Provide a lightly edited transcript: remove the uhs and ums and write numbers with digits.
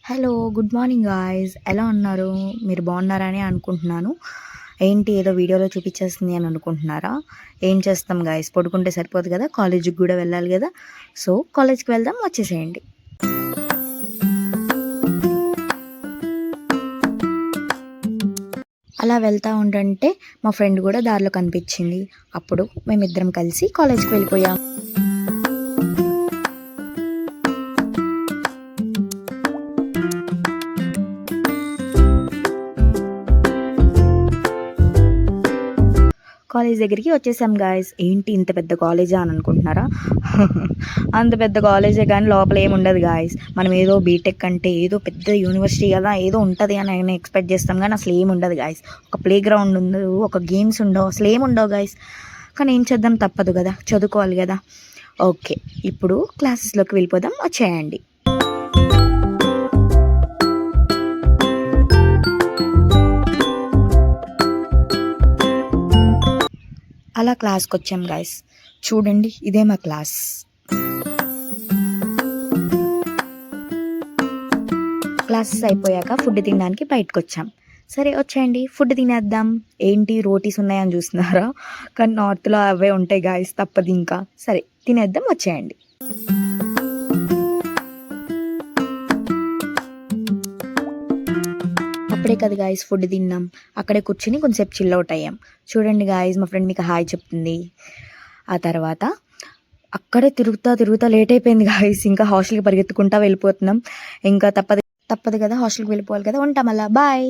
Hello good morning guys, ఎలా ఉన్నారు? మీరు బాగున్నారని అనుకుంటున్నాను. ఏంటి ఏదో వీడియోలో చూపించేస్తుంది అని అనుకుంటున్నారా? ఏం చేస్తాం గాయ్స్, పడుకుంటే సరిపోదు కదా, కాలేజీకి కూడా వెళ్ళాలి కదా. సో కాలేజ్కి వెళ్దాం, వచ్చేసేయండి. అలా వెళ్తూ ఉంటుంటే మా ఫ్రెండ్ కూడా దారిలో కనిపించింది. అప్పుడు మేమిద్దరం కలిసి కాలేజ్కి వెళ్ళిపోయాం. కాలేజ్ దగ్గరికి వచ్చేసాం గాయస్. ఏంటి ఇంత పెద్ద కాలేజా అని అనుకుంటున్నారా? అంత పెద్ద కాలేజే కానీ లోపల ఏమి ఉండదు గాయస్. మనం ఏదో బీటెక్ అంటే ఏదో పెద్ద యూనివర్సిటీ కదా, ఏదో ఉంటుంది అని ఎక్స్పెక్ట్ చేస్తాం, కానీ అసలు ఏమి ఉండదు గాయస్. ఒక ప్లే గ్రౌండ్ ఉండదు, ఒక గేమ్స్ ఉండవు, అసలు ఏమి ఉండవు గాయస్. కానీ ఏం చేద్దాం, తప్పదు కదా, చదువుకోవాలి కదా. ఓకే, ఇప్పుడు క్లాసెస్లోకి వెళ్ళిపోదాం, వచ్చేయండి. అలా క్లాస్కి వచ్చాం గాయస్. చూడండి, ఇదే మా క్లాస్. క్లాసెస్ అయిపోయాక ఫుడ్ తినడానికి బయటకు వచ్చాం. సరే వచ్చేయండి, ఫుడ్ తినేద్దాం. ఏంటి రోటీస్ ఉన్నాయని చూస్తున్నారా? కానీ నార్త్లో అవే ఉంటాయి గాయస్, తప్పదు ఇంకా. సరే తినేద్దాం, వచ్చేయండి. అప్పుడే కదా గాయస్ ఫుడ్ తిన్నాం. అక్కడే కూర్చుని కొంచెంసేపు చిల్ అవుట్ అయ్యాం. చూడండి గాయస్, మా ఫ్రెండ్ మీకు హాయ్ చెప్తుంది. ఆ తర్వాత అక్కడే తిరుగుతా లేట్ అయిపోయింది గాయస్. ఇంకా హాస్టల్కి పరిగెత్తుకుంటా వెళ్ళిపోతున్నాం. ఇంకా తప్పదు కదా, హాస్టల్కి వెళ్ళిపోవాలి కదా. ఉంటాం, అలా బాయ్.